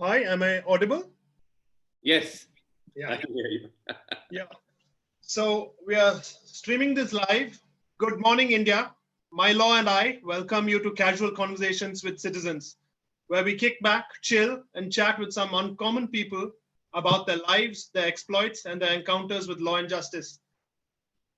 Hi, am I audible? Yes, Yeah. I can hear you. Yeah. So we are streaming this live. Good morning, India. myLaw and I welcome you to Casual Conversations with Citizens, where we kick back, chill, and chat with some uncommon people about their lives, their exploits, and their encounters with law and justice.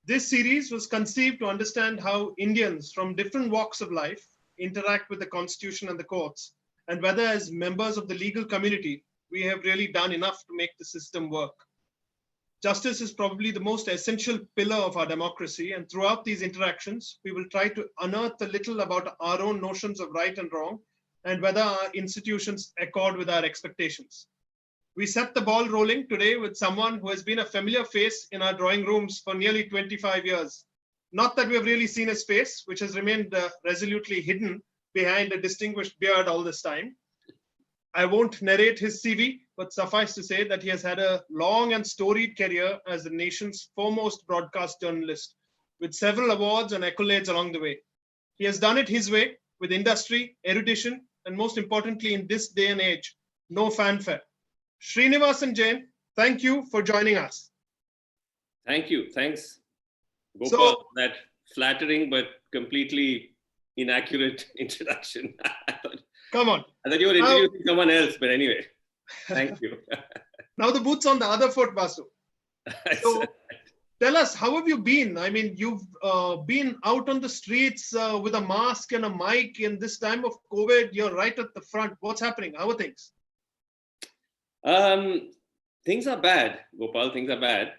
This series was conceived to understand how Indians from different walks of life interact with the Constitution and the courts, and whether, as members of the legal community, we have really done enough to make the system work. Justice is probably the most essential pillar of our democracy, and throughout these interactions, we will try to unearth a little about our own notions of right and wrong and whether our institutions accord with our expectations. We set the ball rolling today with someone who has been a familiar face in our drawing rooms for nearly 25 years. Not that we have really seen his face, which has remained resolutely hidden behind a distinguished beard all this time. I won't narrate his CV, but suffice to say that he has had a long and storied career as the nation's foremost broadcast journalist, with several awards and accolades along the way. He has done it his way, with industry, erudition, and most importantly in this day and age, no fanfare. Sreenivasan Jain, thank you for joining us. Thank you. Thanks, Gopal, So- for that flattering but completely inaccurate introduction. Come on. I thought you were introducing someone else, but anyway, thank you. Now the boot's on the other foot, Vasu. So tell us, how have you been? I mean, you've been out on the streets with a mask and a mic in this time of COVID. You're right at the front. What's happening? How are things? Things are bad, Gopal. Things are bad.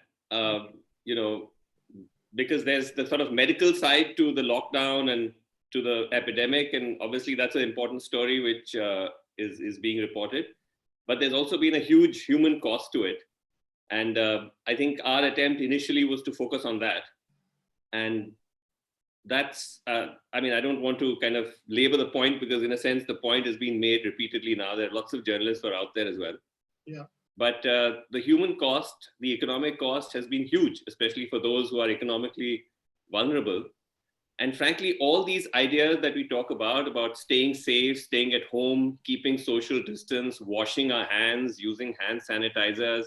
Because there's the sort of medical side to the lockdown and to the epidemic, and obviously that's an important story which is being reported. But there's also been a huge human cost to it, and I think our attempt initially was to focus on that, and that's. I mean, I don't want to kind of labor the point because, in a sense, the point has been made repeatedly now. There are lots of journalists who are out there as well. Yeah. But the human cost, the economic cost has been huge, especially for those who are economically vulnerable. And frankly, all these ideas that we talk about staying safe, staying at home, keeping social distance, washing our hands, using hand sanitizers,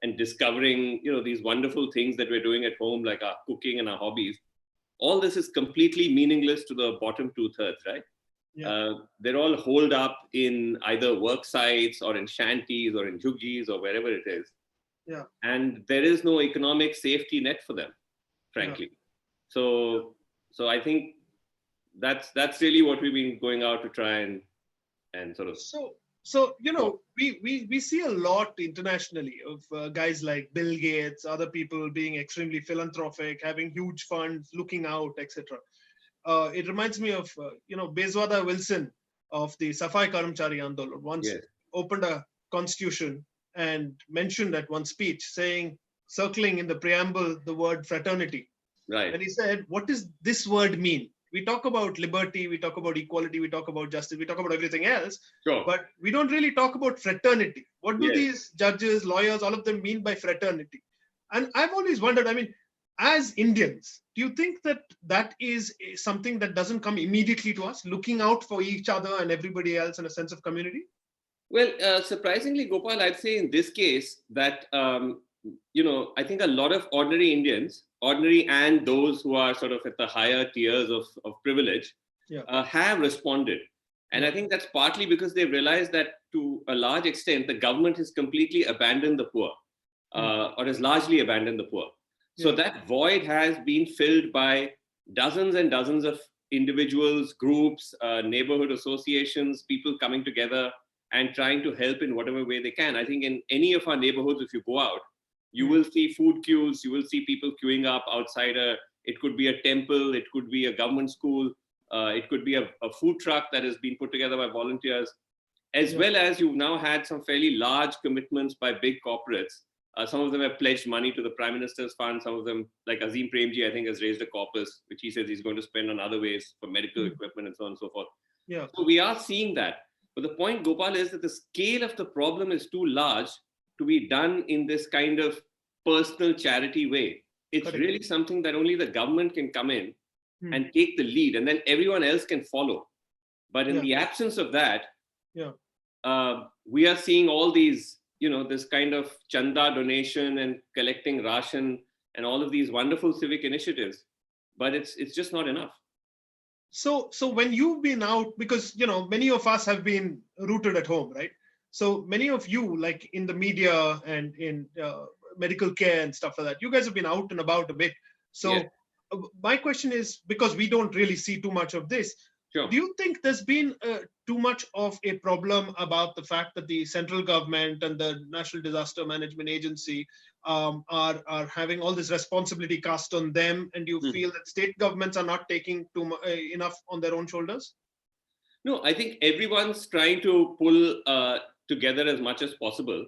and discovering, these wonderful things that we're doing at home, like our cooking and our hobbies, all this is completely meaningless to the bottom 2/3, right? Yeah. They're all holed up in either work sites or in shanties or in jhuggies or wherever it is. Yeah. And there is no economic safety net for them, frankly. Yeah. So I think that's really what we've been going out to try and sort of. So we see a lot internationally of guys like Bill Gates, other people being extremely philanthropic, having huge funds, looking out, etc. It reminds me of Bezwada Wilson of the Safai Karamchari Andolan once opened a constitution and mentioned at one speech saying, circling in the preamble, the word fraternity. Right. And he said, what does this word mean? We talk about liberty, we talk about equality, we talk about justice, we talk about everything else, sure, but we don't really talk about fraternity. What do these judges, lawyers, all of them mean by fraternity? And I've always wondered, I mean, as Indians, do you think that that is something that doesn't come immediately to us, looking out for each other and everybody else in a sense of community? Well, surprisingly, Gopal, I'd say in this case that, I think a lot of ordinary Indians, ordinary and those who are sort of at the higher tiers of privilege, have responded. And I think that's partly because they realized that to a large extent, the government has completely abandoned the poor, or has largely abandoned the poor. So that void has been filled by dozens and dozens of individuals, groups, neighborhood associations, people coming together and trying to help in whatever way they can. I think in any of our neighborhoods, if you go out, you will see food queues, you will see people queuing up outside it could be a temple, it could be a government school, it could be a food truck that has been put together by volunteers, as well as you've now had some fairly large commitments by big corporates. Some of them have pledged money to the Prime Minister's fund. Some of them, like Azim Premji, I think, has raised a corpus, which he says he's going to spend on other ways for medical equipment and so on and so forth. Yeah. So we are seeing that. But the point, Gopal, is that the scale of the problem is too large to be done in this kind of personal charity way. It's really something that only the government can come in and take the lead, and then everyone else can follow. But in the absence of that, we are seeing all these, this kind of chanda donation and collecting ration and all of these wonderful civic initiatives, but it's just not enough. So when you've been out, because many of us have been rooted at home, right? So many of you, like in the media and in medical care and stuff like that, you guys have been out and about a bit. So my question is, because we don't really see too much of this, Sure. do you think there's been too much of a problem about the fact that the central government and the National Disaster Management Agency are having all this responsibility cast on them, and you feel that state governments are not taking enough on their own shoulders? No, I think everyone's trying to pull together as much as possible,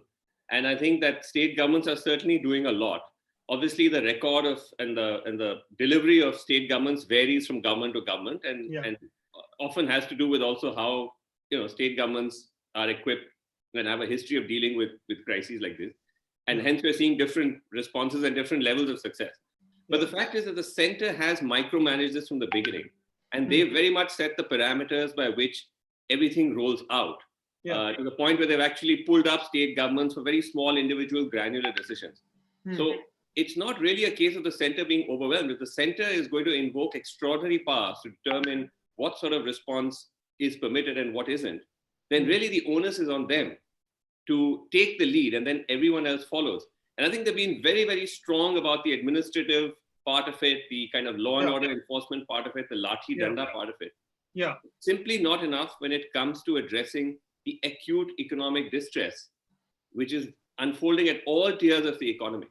and I think that state governments are certainly doing a lot. Obviously, the record of and the delivery of state governments varies from government to government, and often has to do with also how state governments are equipped and have a history of dealing with crises like this, and hence we're seeing different responses and different levels of success. But the fact is that the center has micromanaged this from the beginning, and they very much set the parameters by which everything rolls out, to the point where they've actually pulled up state governments for very small individual granular decisions. So it's not really a case of the center being overwhelmed. If the center is going to invoke extraordinary powers to determine what sort of response is permitted and what isn't, then really the onus is on them to take the lead, and then everyone else follows. And I think they've been very, very strong about the administrative part of it, the kind of law and order enforcement part of it, the lathi danda part of it. Simply not enough when it comes to addressing the acute economic distress, which is unfolding at all tiers of the economy.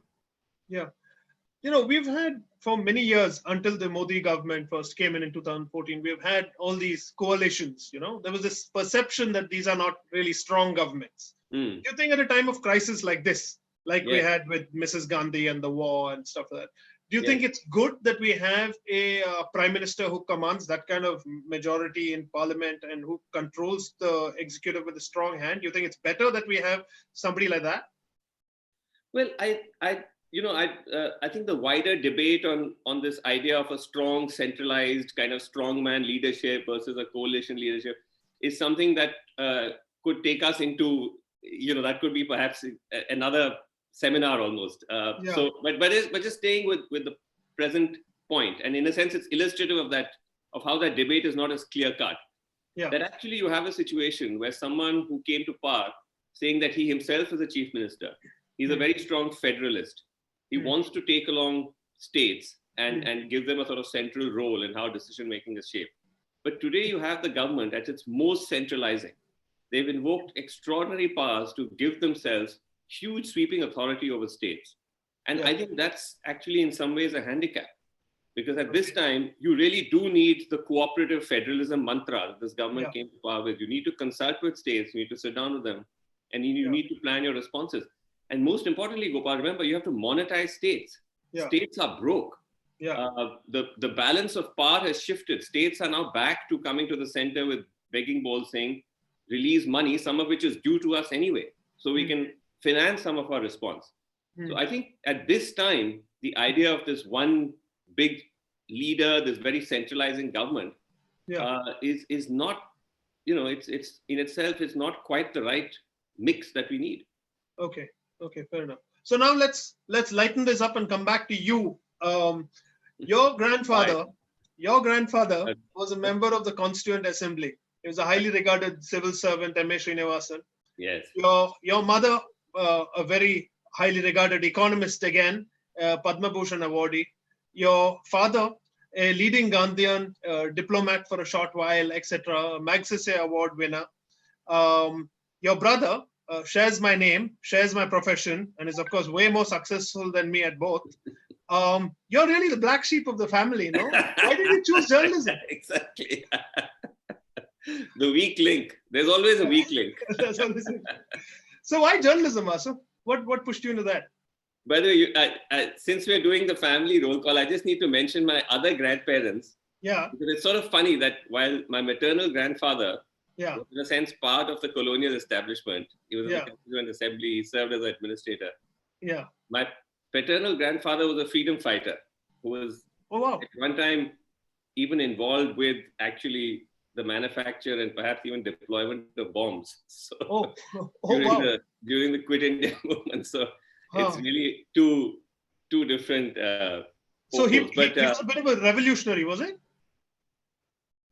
We've had for many years, until the Modi government first came in 2014, we've had all these coalitions. There was this perception that these are not really strong governments. Do you think at a time of crisis like this, like we had with Mrs. Gandhi and the war and stuff like that, do you think it's good that we have a prime minister who commands that kind of majority in parliament and who controls the executive with a strong hand? Do you think it's better that we have somebody like that? Well, I think the wider debate on this idea of a strong, centralized kind of strongman leadership versus a coalition leadership is something that could take us into, that could be perhaps another seminar almost. So, but just staying with the present point, and in a sense, it's illustrative of how that debate is not as clear cut. That actually you have a situation where someone who came to power saying that he himself is a chief minister, he's a very strong federalist. He wants to take along states and give them a sort of central role in how decision making is shaped. But today you have the government at its most centralizing. They've invoked extraordinary powers to give themselves huge sweeping authority over states. And I think that's actually in some ways a handicap, because at this time, you really do need the cooperative federalism mantra that this government came to power with. You need to consult with states, you need to sit down with them, and you need to plan your responses. And most importantly, Gopal, remember, you have to monetize states. States are broke. The balance of power has shifted. States are now back to coming to the center with begging bowls saying, release money, some of which is due to us anyway, so we can finance some of our response. So I think at this time, the idea of this one big leader, this very centralizing government, is not, it's in itself is not quite the right mix that we need. Okay, fair enough. So now let's lighten this up and come back to you. Your grandfather was a member of the Constituent Assembly. He was a highly regarded civil servant, M.A. Sreenivasan. Yes. Your mother, a very highly regarded economist again, Padma Bhushan awardee. Your father, a leading Gandhian diplomat for a short while, etc., Magsaysay Award winner. Your brother shares my name, shares my profession, and is of course way more successful than me at both. You're really the black sheep of the family, no? Why did you choose journalism? Exactly. The weak link. There's always a weak link. So why journalism, Asu? What pushed you into that? By the way, since we're doing the family roll call, I just need to mention my other grandparents. Yeah. Because it's sort of funny that while my maternal grandfather was in a sense part of the colonial establishment, he was in the Constituent Assembly, he served as an administrator. Yeah. My paternal grandfather was a freedom fighter who was at one time even involved with actually the manufacture and perhaps even deployment of bombs. So Wow. during the Quit India movement. So it's Huh. really two different So he poles. But was a bit of a revolutionary, was it?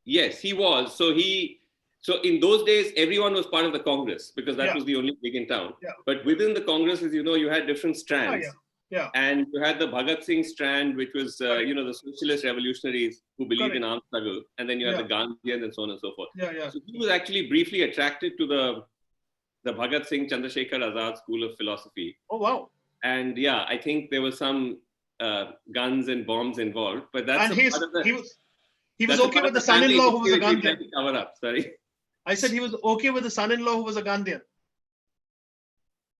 yes, he was. So in those days, everyone was part of the Congress because that was the only big in town. Yeah. But within the Congress, as you know, you had different Oh, strands. yeah. And you had the Bhagat Singh strand, which was, the socialist revolutionaries who believed in armed struggle. And then you had the Gandhians and so on and so forth. Yeah. So he was actually briefly attracted to the Bhagat Singh Chandrasekhar Azad school of philosophy. Oh, wow. And yeah, I think there was some guns and bombs involved. But that's And a part of the... he was okay with the son-in-law who was a Gandhian. Cover up, sorry. I said he was okay with the son-in-law who was a Gandhian.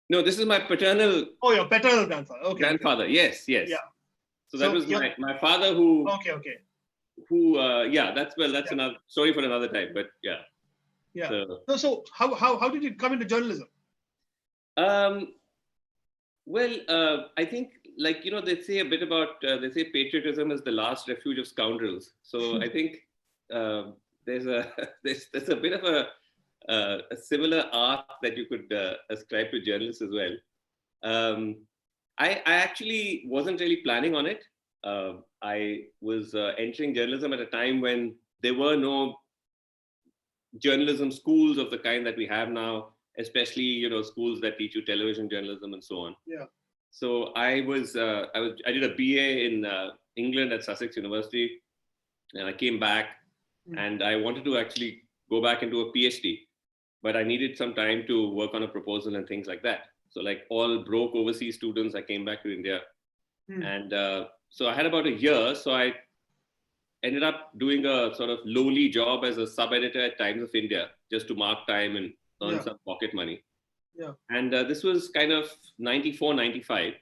No, this is my paternal... Oh, your paternal grandfather. Okay. Grandfather, yes. Yeah. So that was my father who... Okay. Who, that's another story for another time, but yeah. Yeah. So how did you come into journalism? Well, I think, they say a bit about, they say patriotism is the last refuge of scoundrels. So I think there's a bit of a similar arc that you could ascribe to journalists as well. I actually wasn't really planning on it. I was entering journalism at a time when there were no journalism schools of the kind that we have now, especially schools that teach you television journalism and so on. Yeah. So I did a BA in England at Sussex University, and I came back and I wanted to actually go back into a PhD, but I needed some time to work on a proposal and things like that. So like all broke overseas students, I came back to India, and so I had about a year. So I ended up doing a sort of lowly job as a sub-editor at Times of India, just to mark time and earn some pocket money. Yeah. And this was kind of 94, 95.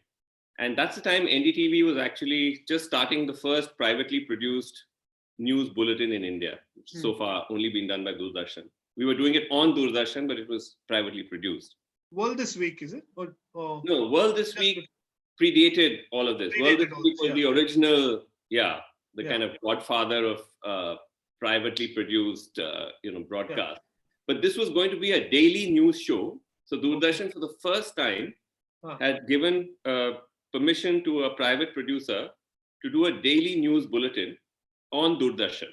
And that's the time NDTV was actually just starting the first privately produced news bulletin in India, which so far only been done by Doordarshan. We were doing it on Doordarshan, but it was privately produced. World This Week, is it? No, World This Week predated all of this. World This Week was the original, kind of godfather of privately produced, broadcast. Yeah. But this was going to be a daily news show. So Doordarshan for the first time had given permission to a private producer to do a daily news bulletin on Doordarshan.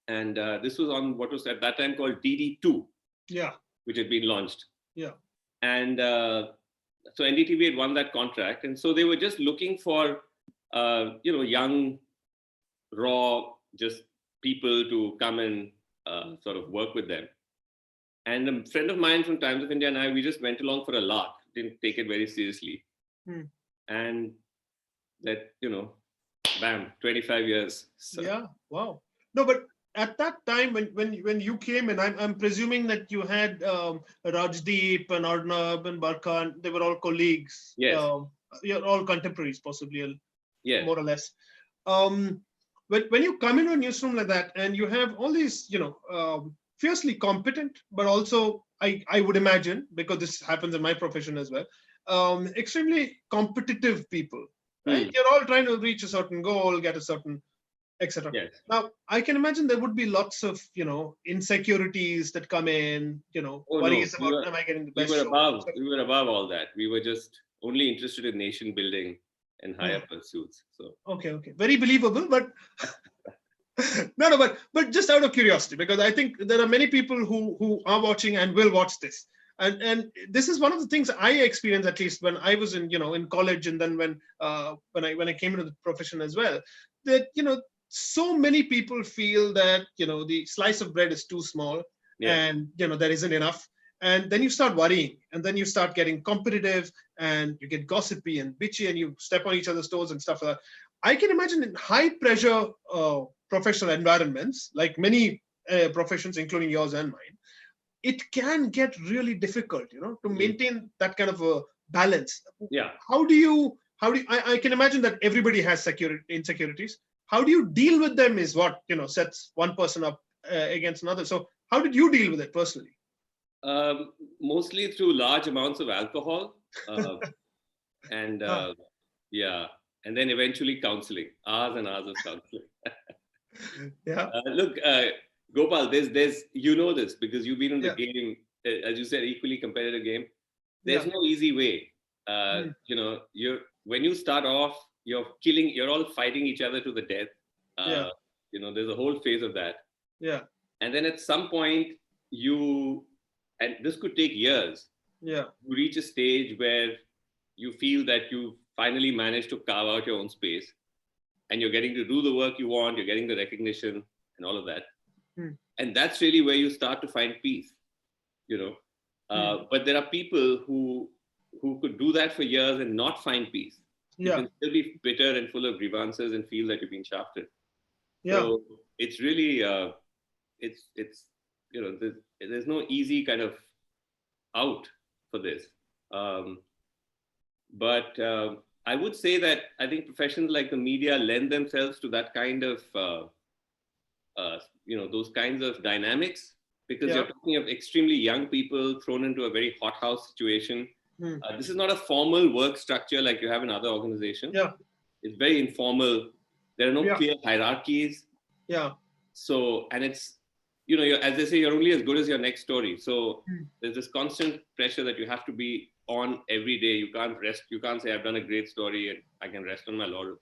And this was on what was at that time called DD2, which had been launched. Yeah. And so NDTV had won that contract. And so they were just looking for, young, raw, just people to come and sort of work with them. And a friend of mine from Times of India and I, we just went along for a lark, didn't take it very seriously. And that, bam, 25 years. So. Yeah, wow. No, but at that time, when you came in, I'm presuming that you had Rajdeep and Arnab and Barkhan, they were all colleagues. Yes. You're all contemporaries, possibly, more or less. When you come into a newsroom like that and you have all these, fiercely competent, but also, I would imagine, because this happens in my profession as well, extremely competitive people, right? You're all trying to reach a certain goal, get a certain, etc. Yes. Now, I can imagine there would be lots of, insecurities that come in, worries about, am I getting the best we were above all that. We were just only interested in nation building and higher pursuits. So okay. Very believable, but no, but just out of curiosity, because I think there are many people who are watching and will watch this. And this is one of the things I experienced, at least when I was in college, and then when I came into the profession as well, that so many people feel that the slice of bread is too small, and there isn't enough, and then you start worrying, and then you start getting competitive, and you get gossipy and bitchy, and you step on each other's toes and stuff like that. I can imagine in high pressure professional environments, like many professions, including yours and mine, it can get really difficult, to maintain that kind of a balance. Yeah. How do you? I can imagine that everybody has insecurities. How do you deal with them is what, sets one person up against another. So how did you deal with it personally? Mostly through large amounts of alcohol, and and then eventually counseling, hours and hours of counseling. Yeah. Look, Gopal, there's you know this because you've been in the Yeah. game, as you said, equally competitive game. There's Yeah. no easy way. Mm. When you start off, you're all fighting each other to the death. Yeah. There's a whole phase of that. Yeah. And then at some point, and this could take years, Yeah. you reach a stage where you feel that you finally managed to carve out your own space and you're getting to do the work you want, you're getting the recognition and all of that. Mm. And that's really where you start to find peace, you know. But there are people who could do that for years and not find peace. You Yeah. can still be bitter and full of grievances and feel that you've been shafted. Yeah. So it's really, there's no easy kind of out for this. But I would say that I think professions like the media lend themselves to that kind of, those kinds of dynamics, because Yeah. you're talking of extremely young people thrown into a very hothouse situation. Mm. This is not a formal work structure like you have in other organizations. Yeah. It's very informal. There are no Yeah. clear hierarchies. Yeah. So, and it's, as they say, you're only as good as your next story. So there's this constant pressure that you have to be on every day. You can't rest. You can't say, I've done a great story and I can rest on my laurels.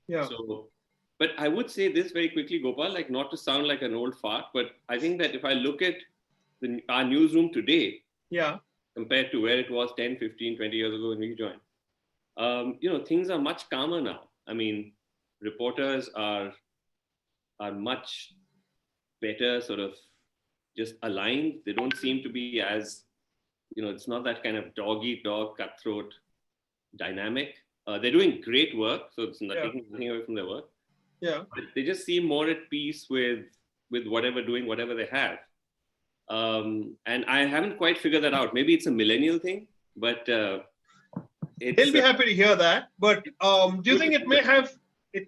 Yeah. So, but I would say this very quickly, Gopal, like not to sound like an old fart, but I think that if I look at our newsroom today, Yeah. compared to where it was 10, 15, 20 years ago when we joined, things are much calmer now. I mean, reporters are much better sort of just aligned. They don't seem to be as, it's not that kind of dog-eat-dog cutthroat dynamic. They're doing great work, so it's not taking anything away from their work. Yeah. But they just seem more at peace with whatever they have. And I haven't quite figured that out. Maybe it's a millennial thing, but They'll be happy to hear that. But do you think it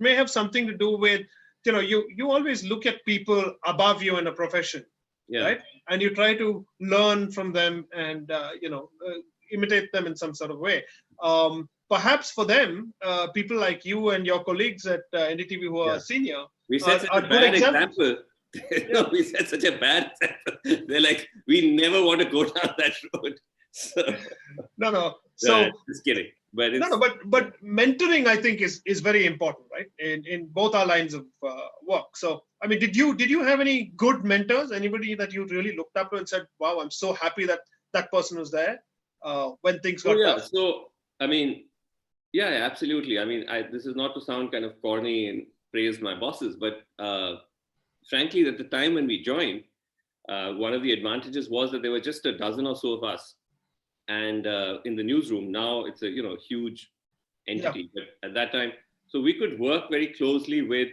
may have something to do with, you always look at people above you in a profession, right? And you try to learn from them and imitate them in some sort of way. Perhaps for them, people like you and your colleagues at NDTV who are senior, we set such a bad example. We set such a bad example. They're like, we never want to go down that road. So, no. So just kidding. But it's, but mentoring, I think, is very important, right? In both our lines of work. So, I mean, did you have any good mentors? Anybody that you really looked up to and said, "Wow, I'm so happy that person was there when things got tough"? So, I mean, yeah, absolutely. I mean, this is not to sound kind of corny and praise my bosses, but frankly, at the time when we joined, one of the advantages was that there were just a dozen or so of us. And in the newsroom, now it's a huge entity. But at that time, so we could work very closely with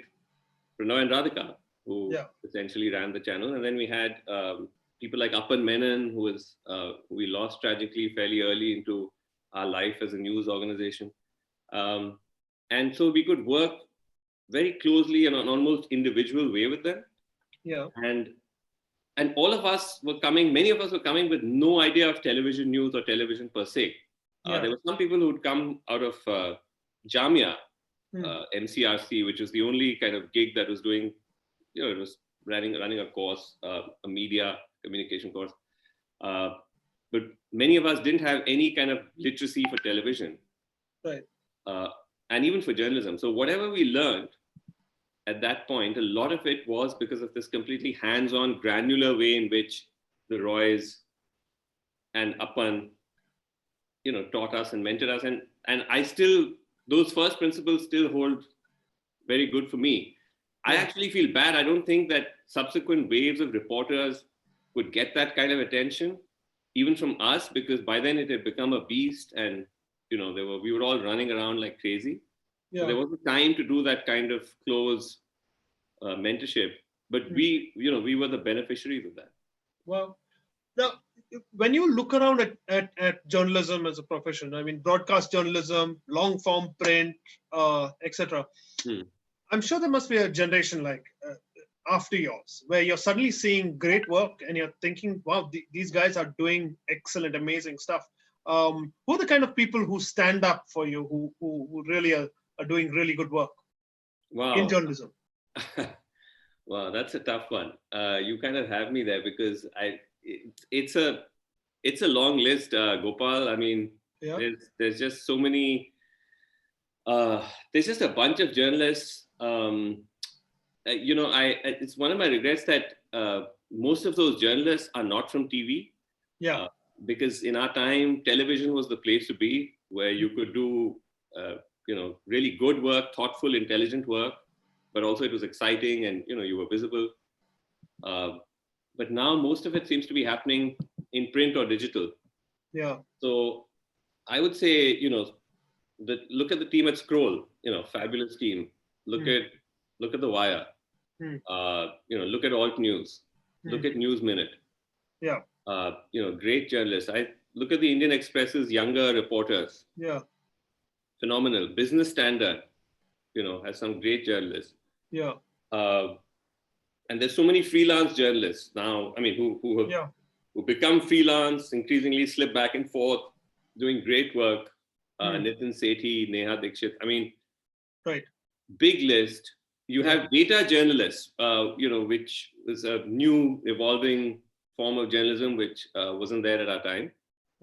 Pranoy and Radhika, who essentially ran the channel. And then we had people like Apan Menon, who we lost tragically fairly early into our life as a news organization. And so we could work very closely in an almost individual way with them. Yeah. And all of us were coming, many of us were coming with no idea of television news or television per se. There were some people who would come out of Jamia, MCRC, which was the only kind of gig that was doing, it was running a course, a media communication course. But many of us didn't have any kind of literacy for television. Right. And even for journalism. So whatever we learned at that point, a lot of it was because of this completely hands-on, granular way in which the Roys and Apan, taught us and mentored us. And I still, those first principles still hold very good for me. I actually feel bad. I don't think that subsequent waves of reporters would get that kind of attention, even from us, because by then it had become a beast and, we were all running around like crazy. So there wasn't time to do that kind of close mentorship, but we were the beneficiaries of that. Well, now, when you look around at journalism as a profession, I mean, broadcast journalism, long form print, etc. I'm sure there must be a generation like after yours, where you're suddenly seeing great work and you're thinking, wow, these guys are doing excellent, amazing stuff. Who are the kind of people who stand up for you, who really are doing really good work in journalism? Wow, that's a tough one. You kind of have me there because it's a long list, Gopal. I mean, Yeah. there's just so many. There's just a bunch of journalists. It's one of my regrets that most of those journalists are not from TV. Yeah. Uh, because in our time, television was the place to be, where you could do, really good work, thoughtful, intelligent work, but also it was exciting and you were visible. Uh, but now most of it seems to be happening in print or digital. Yeah. So I would say, look at the team at Scroll, fabulous team. Look Mm. at look at the Wire. Mm. Look at Alt News. Look Mm. at News Minute. Yeah. Great journalists. I look at the Indian Express's younger reporters. Yeah. Phenomenal. Business Standard, has some great journalists. Yeah. Uh, and there's so many freelance journalists now. I mean, who become freelance, increasingly slip back and forth, doing great work. Nitin Sethi, Neha Dikshit. I mean, Right. big list. You have data journalists, which is a new evolving form of journalism, which wasn't there at our time.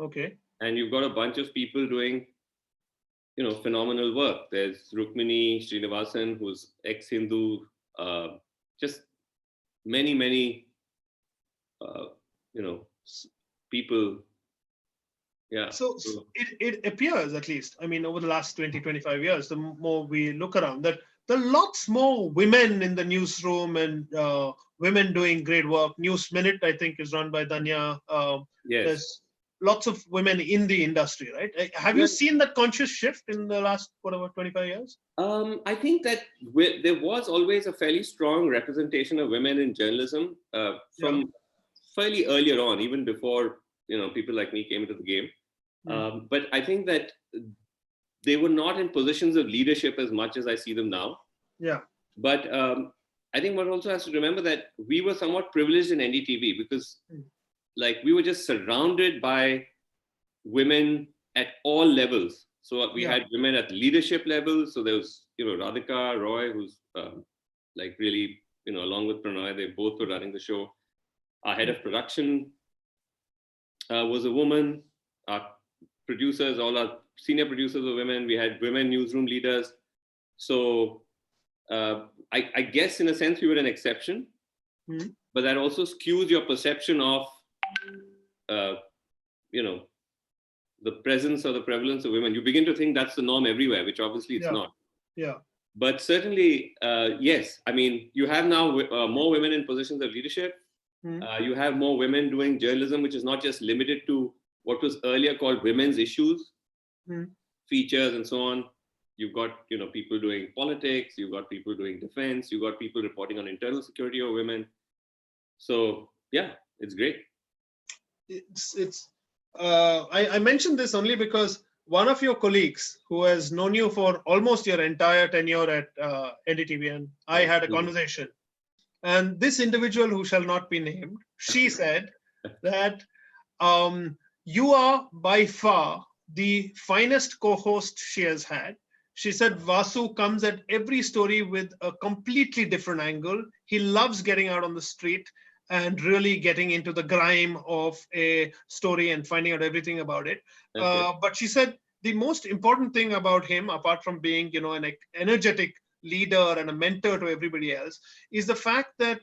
Okay. And you've got a bunch of people doing, phenomenal work. There's Rukmini Sreenivasan, who's ex-Hindu, just many, uh, people. Yeah. So it appears, at least, I mean, over the last 20, 25 years, the more we look around, that there are lots more women in the newsroom and women doing great work. News Minute, I think, is run by Danya. Yes. There's lots of women in the industry, right? Have you seen that conscious shift in the last, 25 years? I think that there was always a fairly strong representation of women in journalism from fairly earlier on, even before people like me came into the game. But I think that they were not in positions of leadership as much as I see them now. Yeah. But I think one also has to remember that we were somewhat privileged in NDTV because we were just surrounded by women at all levels. So we had women at leadership level. So there was, Radhika Roy, who's really, along with Pranay, they both were running the show. Our head of production was a woman. Our producers, all our senior producers were women. We had women newsroom leaders. So I guess in a sense we were an exception, but that also skews your perception of, the presence or the prevalence of women. You begin to think that's the norm everywhere, which obviously it's not. Yeah. But certainly, yes. I mean, you have now more women in positions of leadership. You have more women doing journalism, which is not just limited to what was earlier called women's issues, features and so on. You've got, people doing politics, you've got people doing defense, you've got people reporting on internal security of women. So yeah, it's great. I mentioned this only because one of your colleagues who has known you for almost your entire tenure at NDTV, and I had a conversation. And this individual, who shall not be named, she said that you are by far the finest co-host she has had. She said Vasu comes at every story with a completely different angle. He loves getting out on the street and really getting into the grime of a story and finding out everything about it. Okay. But she said the most important thing about him, apart from being, an energetic leader and a mentor to everybody else, is the fact that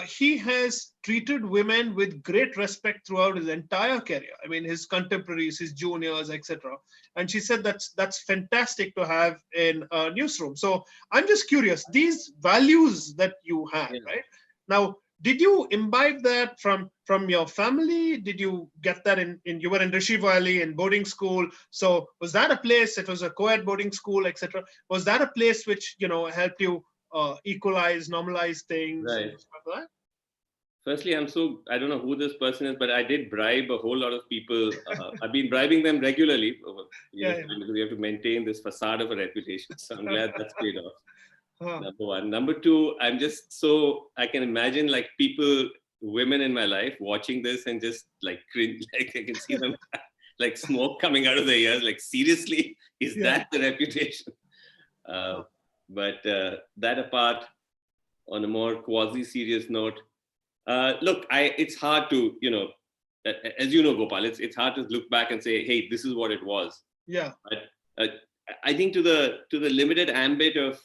he has treated women with great respect throughout his entire career. I mean, his contemporaries, his juniors, etc. And she said that's fantastic to have in a newsroom. So I'm just curious, these values that you have, right? Now, did you imbibe that from your family? Did you get that in you were in Rishi Valley in boarding school? So was that a place, it was a co-ed boarding school, etc. Was that a place which, helped you equalize, normalize things? Right. And stuff like that? Firstly, I don't know who this person is, but I did bribe a whole lot of people. I've been bribing them regularly because we have to maintain this facade of a reputation. So I'm glad that's paid off. Number one. Number two, I can imagine people, women in my life watching this and just cringe, I can see them smoke coming out of their ears. Seriously, is that the reputation? But that apart, on a more quasi-serious note, look, it's hard to, as you know, Gopal, it's hard to look back and say, hey, this is what it was. Yeah. But I think to the limited ambit of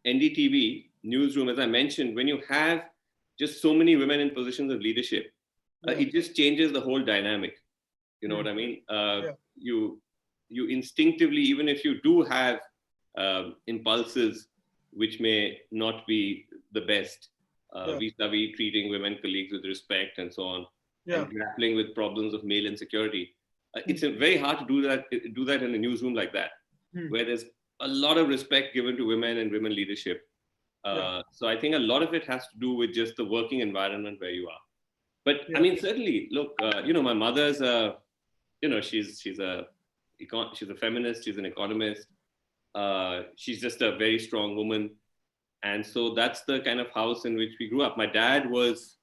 NDTV newsroom, as I mentioned, when you have just so many women in positions of leadership, it just changes the whole dynamic. You know what I mean? You instinctively, even if you do have impulses which may not be the best, vis-a-vis treating women colleagues with respect and so on, and grappling with problems of male insecurity. It's very hard to do that in a newsroom like that, where there's a lot of respect given to women and women leadership. So I think a lot of it has to do with just the working environment where you are. But I mean, certainly, look, my mother's she's a feminist, she's an economist. She's just a very strong woman. And so that's the kind of house in which we grew up. My dad was,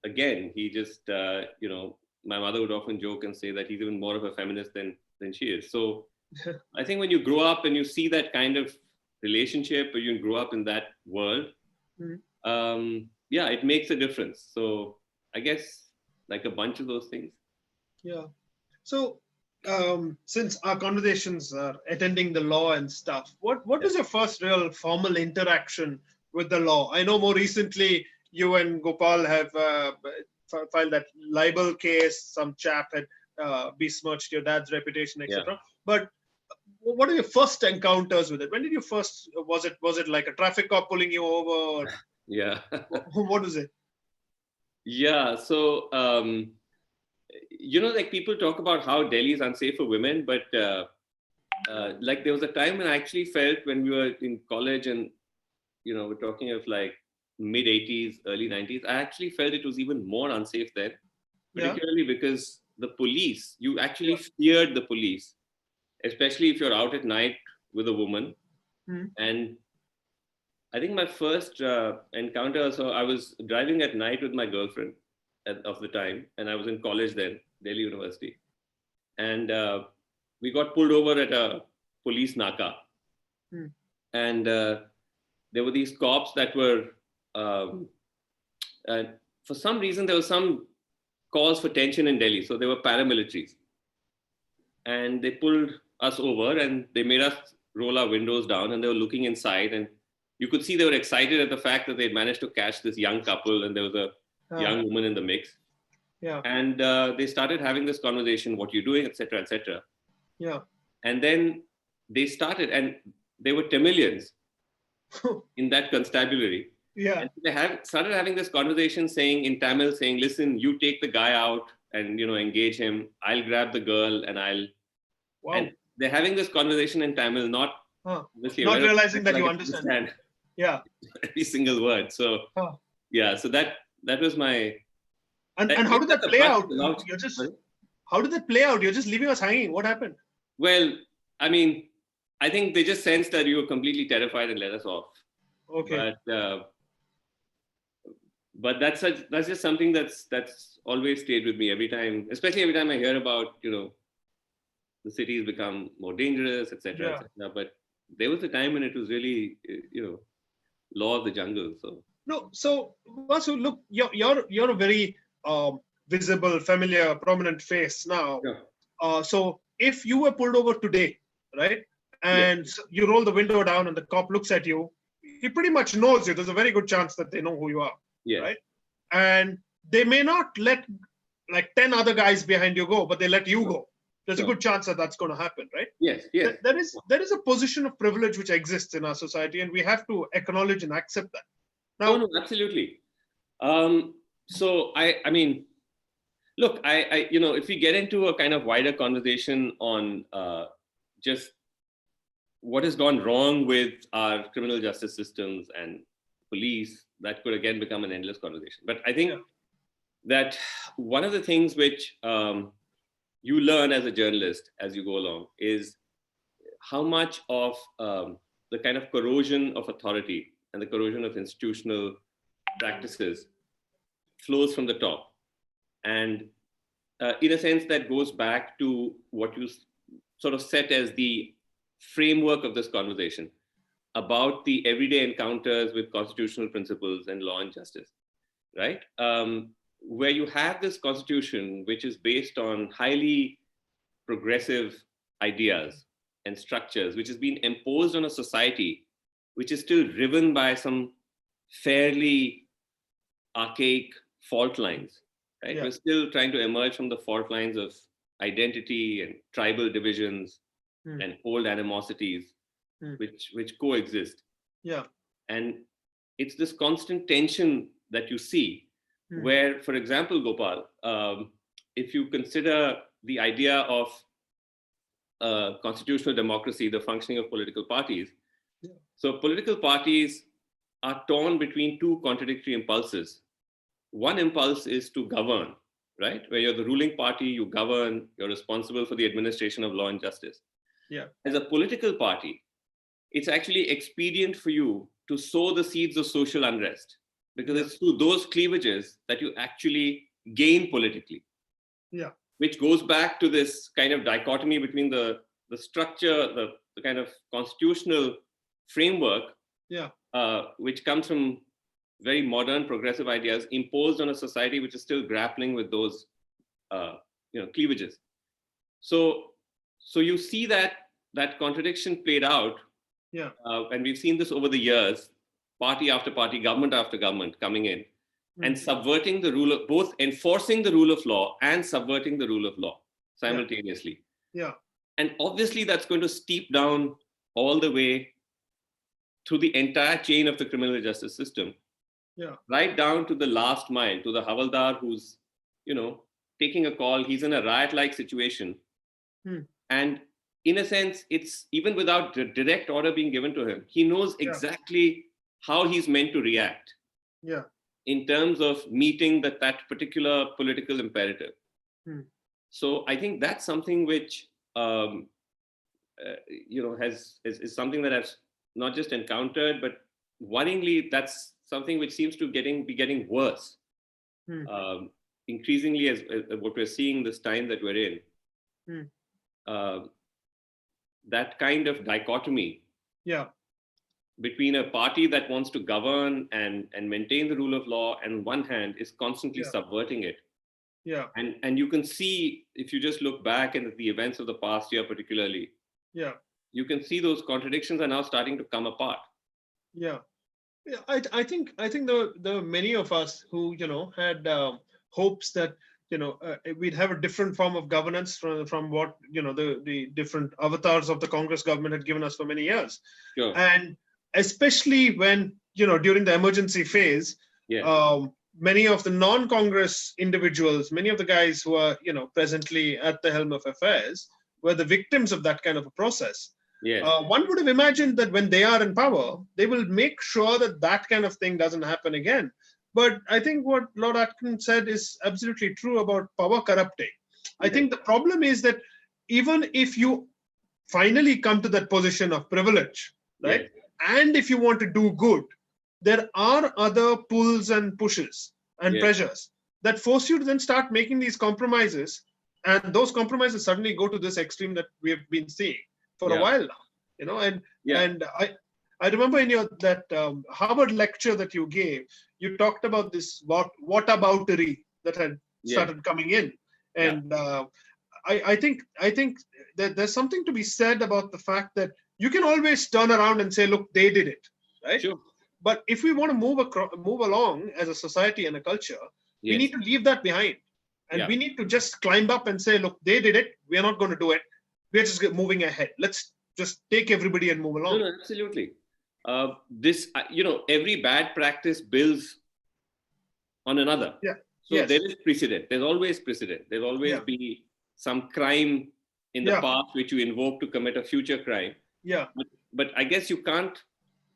again, he just, my mother would often joke and say that he's even more of a feminist than she is. So I think when you grow up and you see that kind of relationship, or you grow up in that world, it makes a difference. So I guess like a bunch of those things. Yeah. So since our conversations are attending the law and stuff, what was your first real formal interaction with the law? I know more recently you and Gopal have filed that libel case. Some chap had besmirched your dad's reputation, etc. But what are your first encounters with it? When did you first? Was it like a traffic cop pulling you over? Yeah. What was it? Yeah. So like people talk about how Delhi is unsafe for women, but like there was a time when I actually felt, when we were in college and we're talking of like mid 80s, early 90s, I actually felt it was even more unsafe then, particularly because the police, you actually feared the police, especially if you're out at night with a woman. And I think my first encounter, so I was driving at night with my girlfriend of the time, and I was in college then, Delhi University. And we got pulled over at a police naka. And there were these cops that were, for some reason, there was some cause for tension in Delhi. So they were paramilitaries. And they pulled us over and they made us roll our windows down, and they were looking inside, and you could see they were excited at the fact that they'd managed to catch this young couple, and there was a young woman in the mix. And they started having this conversation, what you're doing, etc., etc. And then they started, and they were Tamilians in that constabulary. And they started having this conversation saying in Tamil, saying, listen, you take the guy out and, engage him. I'll grab the girl and I'll... And they're having this conversation in Tamil, not realizing that you understand. Every single word. So, so that was my... And how did that play out? How did that play out? You're just leaving us hanging. What happened? Well, I mean, I think they just sensed that you were completely terrified and let us off. Okay. But that's just something that's always stayed with me every time, especially every time I hear about, the cities become more dangerous, etc., etc. But there was a time when it was really, law of the jungle. So no. So Vasu, look, you're a very visible, familiar, prominent face now. So if you were pulled over today, right, and you roll the window down and the cop looks at you, he pretty much knows you. There's a very good chance that they know who you are. Right. And they may not let like 10 other guys behind you go, but they let you go. There's a good chance that that's going to happen, right? Yes. There is a position of privilege which exists in our society, and we have to acknowledge and accept that. Now, no, absolutely. So I mean, look, I if we get into a kind of wider conversation on just what has gone wrong with our criminal justice systems and police, that could again become an endless conversation. But I think that one of the things which you learn as a journalist as you go along is how much of the kind of corrosion of authority and the corrosion of institutional practices flows from the top. And in a sense, that goes back to what you sort of set as the framework of this conversation, about the everyday encounters with constitutional principles and law and justice, right? Where you have this constitution, which is based on highly progressive ideas and structures, which has been imposed on a society which is still driven by some fairly archaic fault lines, right? Yeah. We're still trying to emerge from the fault lines of identity and tribal divisions and old animosities, which coexist. Yeah. And it's this constant tension that you see where, for example, Gopal, if you consider the idea of constitutional democracy, the functioning of political parties. Yeah. So political parties are torn between two contradictory impulses. One impulse is to govern, right? Where you're the ruling party, you govern, you're responsible for the administration of law and justice. Yeah. As a political party, it's actually expedient for you to sow the seeds of social unrest, because it's through those cleavages that you actually gain politically. Yeah. Which goes back to this kind of dichotomy between the structure, the kind of constitutional framework, which comes from very modern progressive ideas imposed on a society which is still grappling with those cleavages. So you see that contradiction played out. Yeah. And we've seen this over the years, party after party, government after government coming in and subverting the rule of, both enforcing the rule of law and subverting the rule of law simultaneously. Yeah. And obviously that's going to steep down all the way through the entire chain of the criminal justice system. Yeah. Right down to the last mile, to the Havaldar who's, taking a call. He's in a riot-like situation. And in a sense, it's even without direct order being given to him, he knows exactly how he's meant to react. Yeah. In terms of meeting that particular political imperative. So I think that's something which, is something that I've not just encountered, but worryingly, that's something which seems to be getting worse. Increasingly, as what we're seeing this time that we're in, that kind of dichotomy. Yeah. Between a party that wants to govern and maintain the rule of law, and on one hand is constantly subverting it. Yeah. And you can see, if you just look back at the events of the past year particularly, you can see those contradictions are now starting to come apart. Yeah. I think the many of us who had hopes that we'd have a different form of governance from what the different avatars of the Congress government had given us for many years. Sure. And especially when during the emergency phase, many of the non-Congress individuals, many of the guys who are presently at the helm of affairs, were the victims of that kind of a process. Yes. One would have imagined that when they are in power, they will make sure that kind of thing doesn't happen again. But I think what Lord Atkin said is absolutely true about power corrupting. I think the problem is that even if you finally come to that position of privilege, right? And if you want to do good, there are other pulls and pushes and pressures that force you to then start making these compromises. And those compromises suddenly go to this extreme that we have been seeing for a while now, and I remember in that Harvard lecture that you gave, you talked about this whataboutery that had started coming in. And I think that there's something to be said about the fact that you can always turn around and say, look, they did it, right? Sure. But if we want to move along as a society and a culture, we need to leave that behind. And we need to just climb up and say, look, they did it. We're not going to do it. We're just moving ahead. Let's just take everybody and move along. No, absolutely. Every bad practice builds on another. Yeah. So there is precedent. There's always precedent. There'll always be some crime in the past which you invoke to commit a future crime. Yeah. But I guess you can't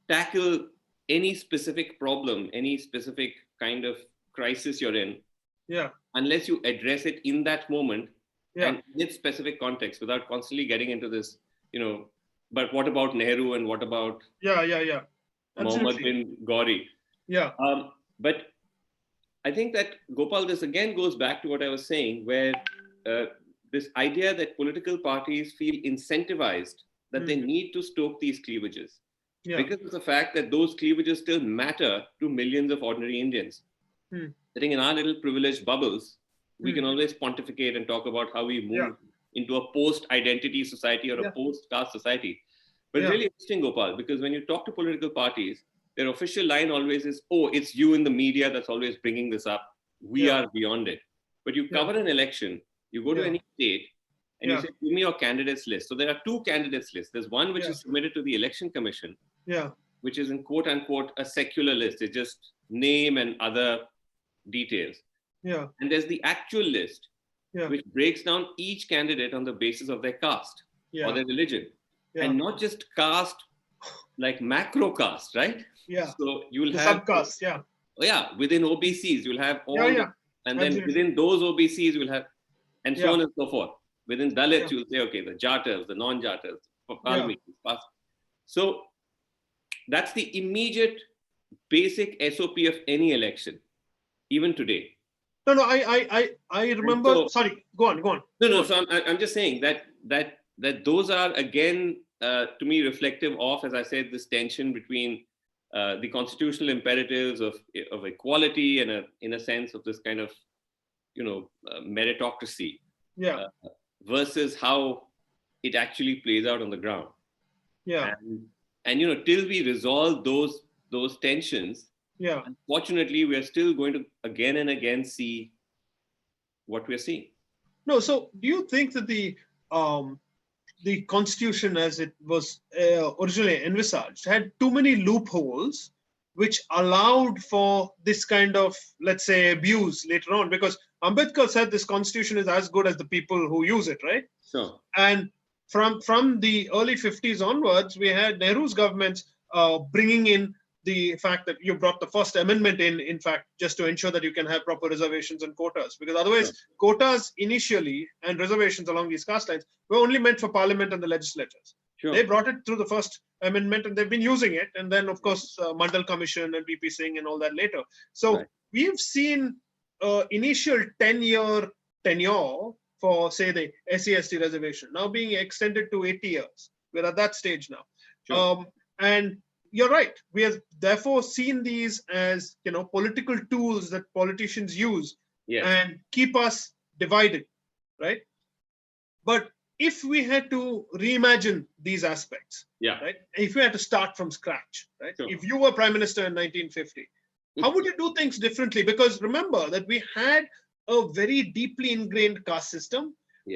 tackle any specific problem, any specific kind of crisis you're in, unless you address it in that moment and in its specific context, without constantly getting into this, but what about Nehru and what about Mohammed bin Gauri? Yeah. But I think that, Gopal, this again goes back to what I was saying, where this idea that political parties feel incentivized that they need to stoke these cleavages. because of the fact that those cleavages still matter to millions of ordinary Indians. Sitting in our little privileged bubbles, we can always pontificate and talk about how we move into a post-identity society or a post-caste society. But it's really interesting, Gopal, because when you talk to political parties, their official line always is, oh, it's you in the media that's always bringing this up. We are beyond it. But you cover an election, you go to any state, and you say, give me your candidates list. So there are two candidates lists. There's one which is submitted to the Election Commission, which is in quote unquote a secular list. It's just name and other details. And there's the actual list, which breaks down each candidate on the basis of their caste or their religion. And not just caste, like macro caste, right? So you'll have subcaste, within OBCs, you'll have all and then within those OBCs, you'll have, and so on and so forth. Within Dalits, you'll say, okay, the Jatas, the non-Jatas, Valmikis. So that's the immediate basic SOP of any election, even today. No, I remember. So, sorry, go on. No. So I'm just saying that those are again to me reflective of, as I said, this tension between the constitutional imperatives of equality and in a sense of this kind of meritocracy. Versus how it actually plays out on the ground. And till we resolve those tensions, unfortunately, we are still going to again and again see what we're seeing. No, so do you think that the Constitution, as it was originally envisaged, had too many loopholes, which allowed for this kind of, let's say, abuse later on? Because Ambedkar said this Constitution is as good as the people who use it, right? Sure. And from the early 50s onwards, we had Nehru's governments bringing in the fact that you brought the first amendment in fact, just to ensure that you can have proper reservations and quotas. Because otherwise, quotas initially and reservations along these caste lines were only meant for Parliament and the legislatures. They brought it through the first amendment and they've been using it. And then, of course, Mandal Commission and VP Singh and all that later. So we've seen initial 10-year tenure for, say, the SC/ST reservation now being extended to 80 years. We're at that stage now. And you're right. We have therefore seen these as political tools that politicians use and keep us divided, right? But if we had to reimagine these aspects, right? If we had to start from scratch, right? If you were Prime Minister in 1950, how would you do things differently? Because remember that we had a very deeply ingrained caste system.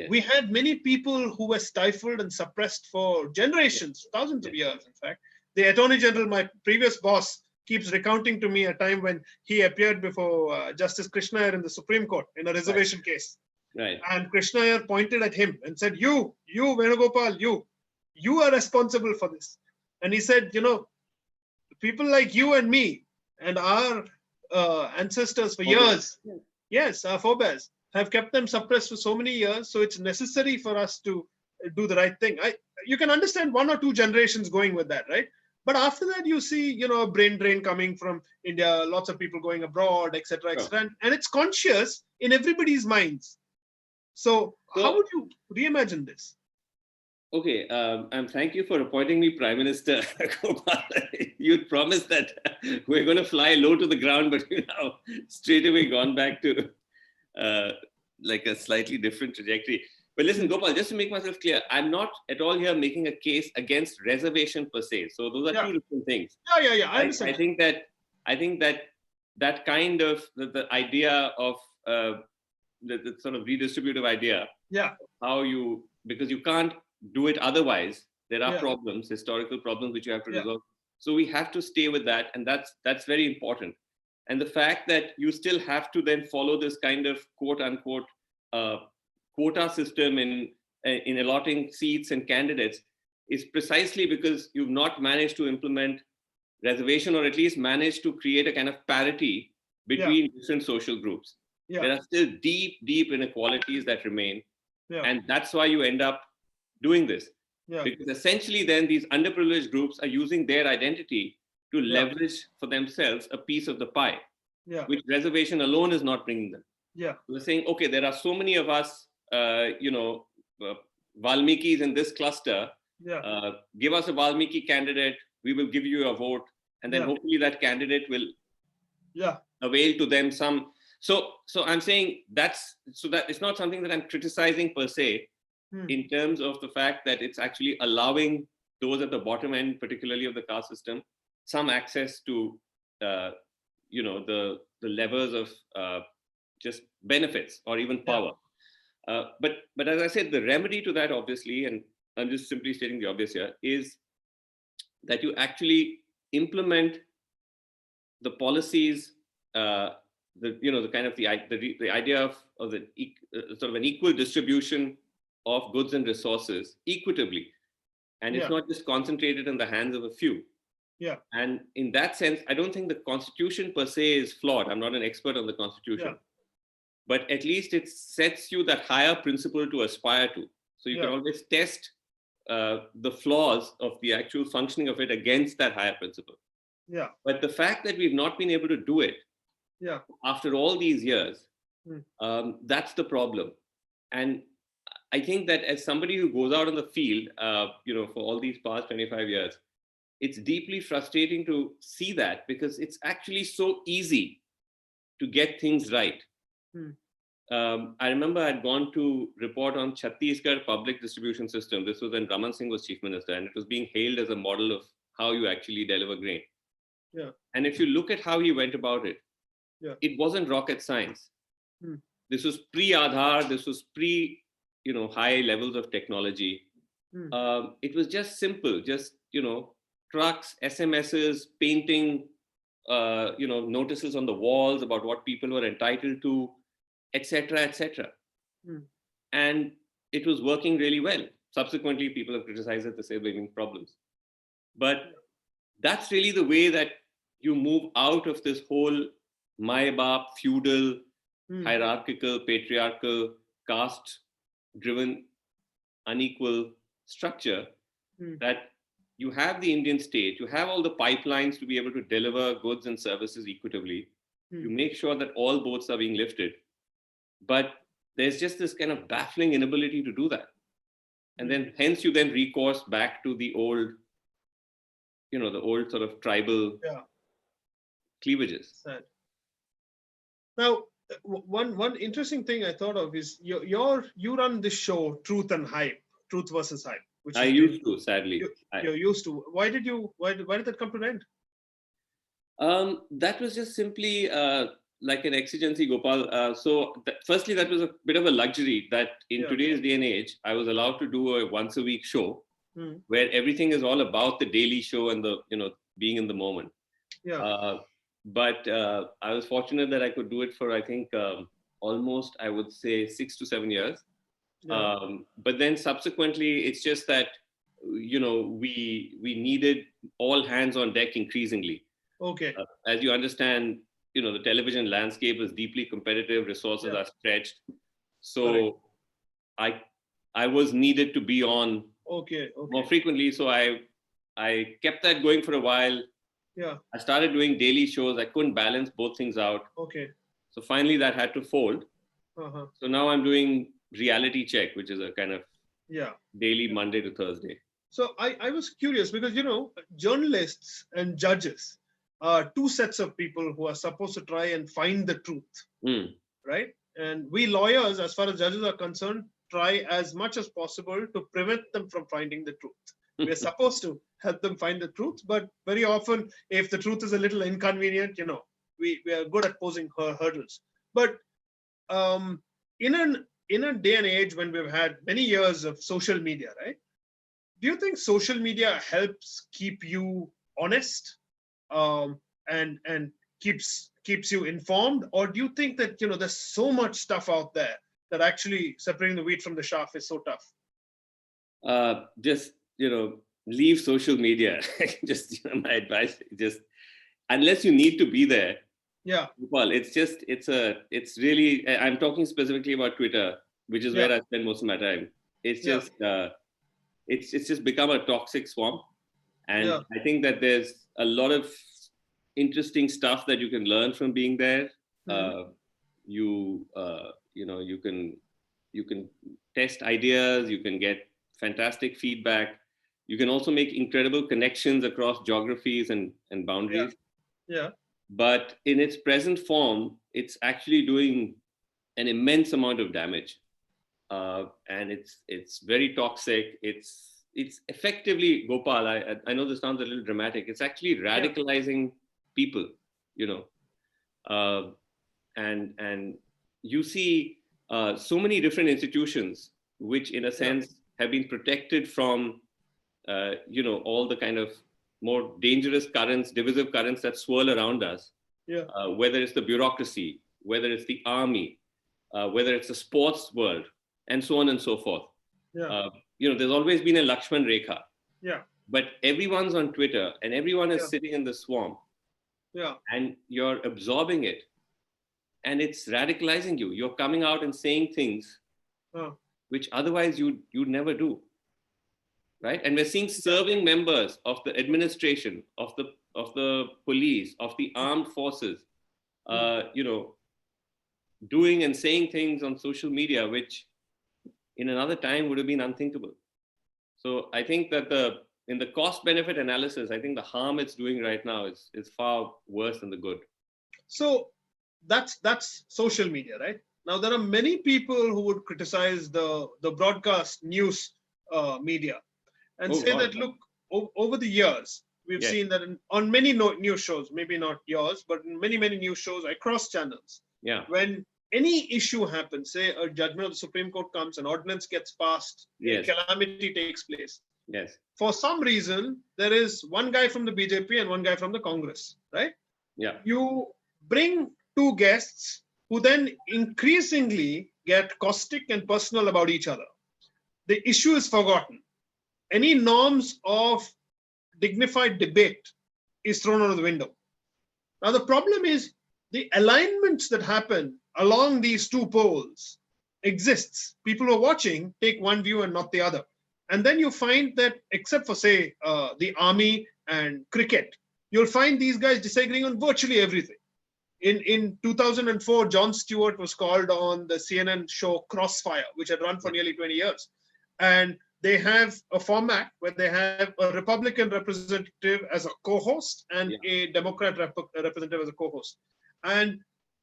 We had many people who were stifled and suppressed for generations, thousands of years, in fact. The Attorney General, my previous boss, keeps recounting to me a time when he appeared before Justice Krishna Iyer in the Supreme Court in a reservation case. And Krishna Iyer pointed at him and said, you Venugopal, you are responsible for this. And he said, people like you and me and our ancestors for years, our forebears, have kept them suppressed for so many years. So it's necessary for us to do the right thing. You can understand 1 or 2 generations going with that, right? But after that, you see, a brain drain coming from India, lots of people going abroad, etc., etc. And it's conscious in everybody's minds. So how would you reimagine this? Okay, and thank you for appointing me Prime Minister, Gopal. You'd promised that we're going to fly low to the ground, but you now straight away gone back to like a slightly different trajectory. But listen, Gopal, just to make myself clear, I'm not at all here making a case against reservation per se. So those are two different things. I understand. I think that kind of the idea of the sort of redistributive idea. Because you can't do it otherwise. There are problems, historical problems, which you have to resolve. So we have to stay with that, and that's very important. And the fact that you still have to then follow this kind of quote unquote quota system in allotting seats and candidates is precisely because you've not managed to implement reservation, or at least managed to create a kind of parity between different social groups. There are still deep inequalities that remain. And that's why you end up doing this. Because essentially then these underprivileged groups are using their identity to leverage for themselves a piece of the pie, which reservation alone is not bringing them. They're saying, okay, there are so many of us, Valmikis in this cluster. Give us a Valmiki candidate we will give you a vote, and then hopefully that candidate will avail to them some. So I'm saying that it's not something that I'm criticizing per se, in terms of the fact that it's actually allowing those at the bottom end, particularly of the caste system, some access to, the levers of just benefits or even power. But as I said, the remedy to that, obviously, and I'm just simply stating the obvious here, is that you actually implement the policies, the idea of the sort of an equal distribution of goods and resources equitably, and it's not just concentrated in the hands of a few. And in that sense, I don't think the Constitution per se is flawed. I'm not an expert on the Constitution, but at least it sets you that higher principle to aspire to. So you can always test the flaws of the actual functioning of it against that higher principle. But the fact that we've not been able to do it after all these years, that's the problem. And I think that as somebody who goes out in the field, for all these past 25 years, it's deeply frustrating to see that, because it's actually so easy to get things right. I remember I'd gone to report on Chhattisgarh public distribution system. This was when Raman Singh was chief minister, and it was being hailed as a model of how you actually deliver grain. And if you look at how he went about it, it wasn't rocket science. This was pre-Aadhaar. This was high levels of technology. It was just simple, just, trucks, SMSs, painting, notices on the walls about what people were entitled to, etc., etc. And it was working really well. Subsequently, people have criticized it, they say bringing problems. But that's really the way that you move out of this whole Mai-Baap, feudal, hierarchical, patriarchal, caste-driven, unequal structure, that you have the Indian state, you have all the pipelines to be able to deliver goods and services equitably. You make sure that all boats are being lifted. But there's just this kind of baffling inability to do that. And then hence you then recourse back to the old, the old sort of tribal cleavages. Now, one interesting thing I thought of is you run this show, Truth and Hype, Truth versus Hype. Which I used to, sadly. You used to. Why did that come to an end? That was just simply like an exigency, Gopal. Firstly, that was a bit of a luxury that in today's day and age, I was allowed to do a once a week show where everything is all about the daily show and the, being in the moment. But I was fortunate that I could do it for, I think, almost, I would say 6 to 7 years. But then subsequently, it's just that, we needed all hands on deck increasingly. As you understand, the television landscape is deeply competitive, resources are stretched. So I was needed to be on more frequently. So I kept that going for a while. I started doing daily shows. I couldn't balance both things out. So finally that had to fold. So now I'm doing Reality Check, which is a kind of daily Monday to Thursday. So I was curious because, journalists and judges are two sets of people who are supposed to try and find the truth, right? And we lawyers, as far as judges are concerned, try as much as possible to prevent them from finding the truth. We're supposed to help them find the truth, but very often, if the truth is a little inconvenient, we are good at posing hurdles. But in a day and age when we've had many years of social media, right? Do you think social media helps keep you honest and keeps you informed, or do you think that there's so much stuff out there that actually separating the wheat from the chaff is so tough? Just leave social media. Just my advice. Just unless you need to be there. Well, it's really. I'm talking specifically about Twitter, which is where I spend most of my time. It's just it's just become a toxic swamp, and I think that there's a lot of interesting stuff that you can learn from being there. You can test ideas, you can get fantastic feedback, You can also make incredible connections across geographies and boundaries. Yeah. But in its present form, it's actually doing an immense amount of damage. And it's very toxic. It's effectively, Gopal, I know this sounds a little dramatic. It's actually radicalizing people, you know. And you see so many different institutions which in a sense have been protected from all the kind of more dangerous currents, divisive currents that swirl around us, whether it's the bureaucracy, whether it's the army, whether it's the sports world, and so on and so forth. There's always been a Lakshman Rekha, but everyone's on Twitter and everyone is sitting in the swamp, and you're absorbing it, and it's radicalizing you. You're coming out and saying things which otherwise you'd never do, right? And we're seeing serving members of the administration, of the police, of the armed forces, doing and saying things on social media which in another time would have been unthinkable. So I think that in the cost benefit analysis, I think the harm it's doing right now is far worse than the good. So that's social media, right? Now there are many people who would criticize the broadcast news media and say that, look, over the years, we've seen that on many news shows, maybe not yours, but in many news shows across channels, when any issue happens, say a judgment of the Supreme Court comes, an ordinance gets passed, a calamity takes place. For some reason, there is one guy from the BJP and one guy from the Congress, right? You bring two guests who then increasingly get caustic and personal about each other. The issue is forgotten. Any norms of dignified debate is thrown out of the window. Now, the problem is the alignments that happen along these two poles exists. People who are watching take one view and not the other. And then you find that, except for, say, the army and cricket, you'll find these guys disagreeing on virtually everything. In 2004, Jon Stewart was called on the CNN show Crossfire, which had run for nearly 20 years. And they have a format where they have a Republican representative as a co-host and a Democrat representative as a co-host. And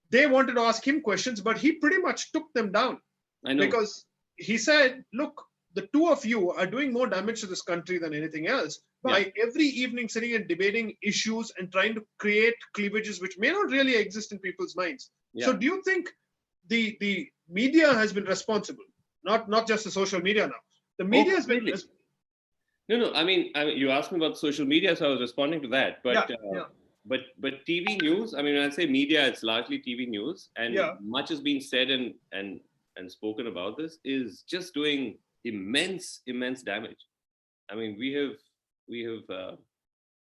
they wanted to ask him questions, but he pretty much took them down. Because he said, look, the two of you are doing more damage to this country than anything else by every evening sitting and debating issues and trying to create cleavages which may not really exist in people's minds. So do you think the media has been responsible? Not just the social media now. The media has been... No, I mean, you asked me about social media, so I was responding to that. But but TV news, I mean, when I say media, it's largely TV news. And much has been said and spoken about this is just doing immense damage. I mean, we have,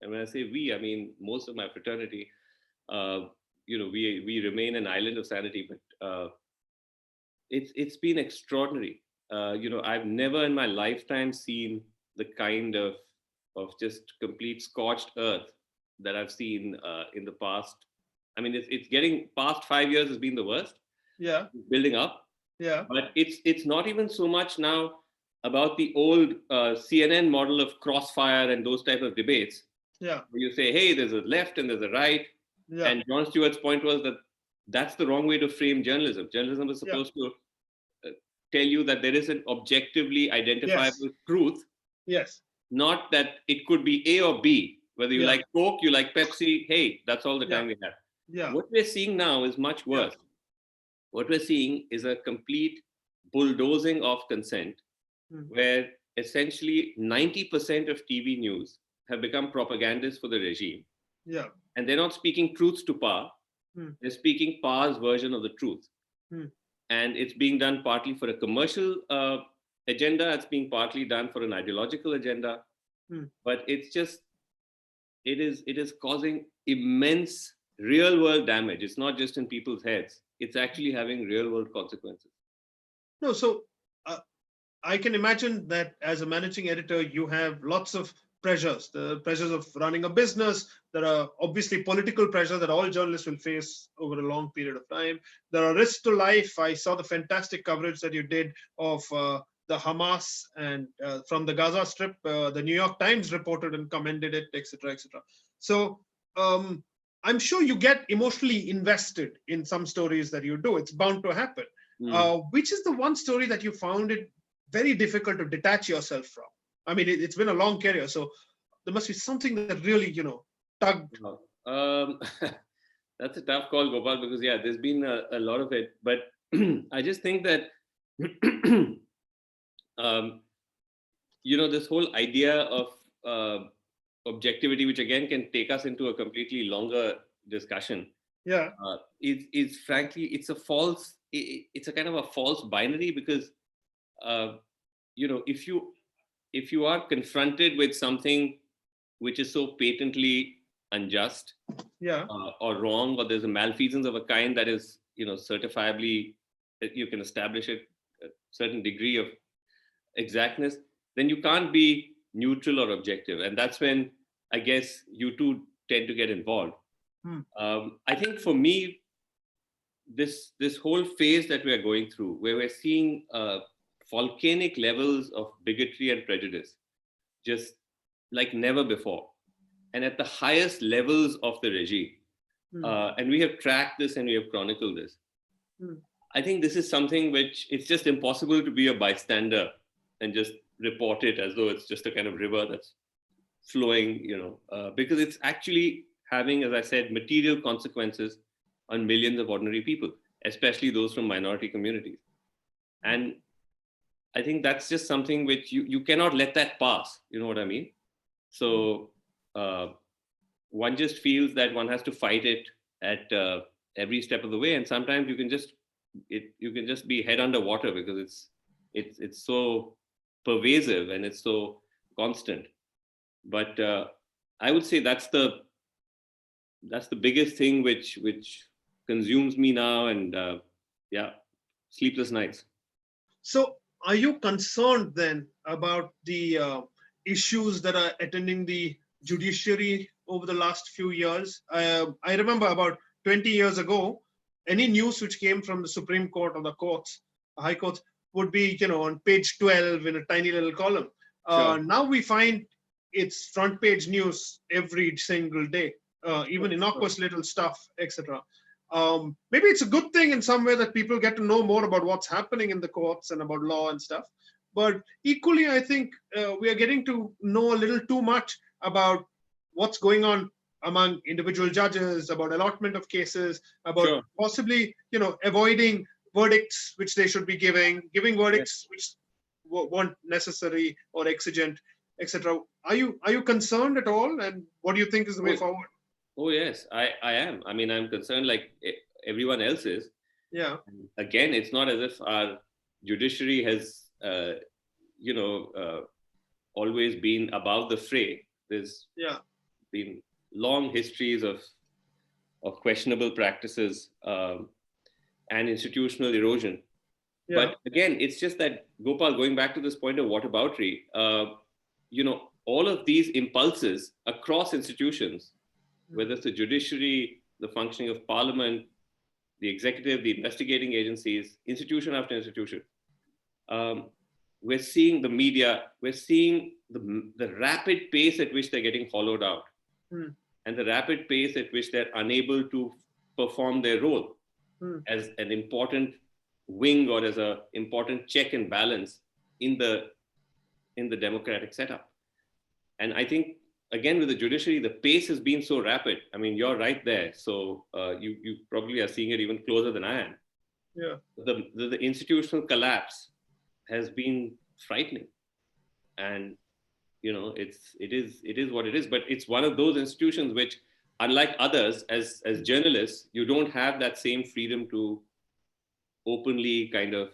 and when I say we, I mean, most of my fraternity, we remain an island of sanity, but it's been extraordinary. I've never in my lifetime seen the kind of just complete scorched earth that I've seen in the past. I mean, it's getting past 5 years has been the worst. Building up. But it's not even so much now about the old CNN model of crossfire and those type of debates. Where you say, hey, there's a left and there's a right. And Jon Stewart's point was that that's the wrong way to frame journalism. Journalism is supposed to tell you that there is an objectively identifiable truth. Not that it could be A or B. Whether you like Coke, you like Pepsi, hey, that's all the time we have. What we're seeing now is much worse. What we're seeing is a complete bulldozing of consent, where essentially 90% of TV news have become propagandists for the regime. And they're not speaking truths to power. They're speaking power's version of the truth. And it's being done partly for a commercial agenda. It's being partly done for an ideological agenda. But it's just, it is causing immense real world damage. It's not just in people's heads. It's actually having real world consequences. No, so I can imagine that as a managing editor, you have lots of pressures, the pressures of running a business. There are obviously political pressures that all journalists will face over a long period of time. There are risks to life. I saw the fantastic coverage that you did of the Hamas and from the Gaza Strip, the New York Times reported and commended it, etc., etc. So I'm sure you get emotionally invested in some stories that you do. It's bound to happen. Which is the one story that you found it very difficult to detach yourself from? I mean, it's been a long career, so there must be something that really, tugged. That's a tough call, Gopal, because there's been a lot of it. But I just think that this whole idea of objectivity, which again can take us into a completely longer discussion. Yeah. Is frankly, it's a false. It's a kind of a false binary because, if you are confronted with something which is so patently unjust, or wrong, or there's a malfeasance of a kind that is, certifiably, you can establish it a certain degree of exactness, then you can't be neutral or objective, and that's when I guess you too tend to get involved. I think for me, this whole phase that we are going through, where we're seeing volcanic levels of bigotry and prejudice, just like never before, and at the highest levels of the regime. And we have tracked this and we have chronicled this. I think this is something which it's just impossible to be a bystander and just report it as though it's just a kind of river that's flowing, because it's actually having, as I said, material consequences on millions of ordinary people, especially those from minority communities. And I think that's just something which you cannot let that pass. You know what I mean? So one just feels that one has to fight it at every step of the way. And sometimes you can just be head underwater because it's so pervasive and it's so constant. But I would say that's the biggest thing which consumes me now, and sleepless nights. So are you concerned then about the issues that are attending the judiciary over the last few years? I remember about 20 years ago, any news which came from the Supreme Court or the courts, high courts, would be on page 12 in a tiny little column. Now we find it's front page news every single day, even innocuous little stuff, etc. Maybe it's a good thing in some way that people get to know more about what's happening in the courts and about law and stuff. But equally, I think we are getting to know a little too much about what's going on among individual judges, about allotment of cases, about possibly, avoiding verdicts which they should be giving verdicts which weren't necessary or exigent, etc. Are you concerned at all? And what do you think is the way forward? Oh, yes, I am. I mean, I'm concerned like everyone else is. Yeah. Again, it's not as if our judiciary has, always been above the fray. There's been long histories of questionable practices and institutional erosion. But again, it's just that, Gopal, going back to this point of whataboutery, all of these impulses across institutions, whether it's the judiciary, the functioning of parliament, the executive, the investigating agencies, institution after institution, we're seeing the media, we're seeing the rapid pace at which they're getting hollowed out, and the rapid pace at which they're unable to perform their role as an important wing or as an important check and balance in the democratic setup. And I think, again, with the judiciary, the pace has been so rapid. I mean, you're right there. So you probably are seeing it even closer than I am. Yeah. The institutional collapse has been frightening. And, it is what it is. But it's one of those institutions which, unlike others, as journalists, you don't have that same freedom to openly kind of,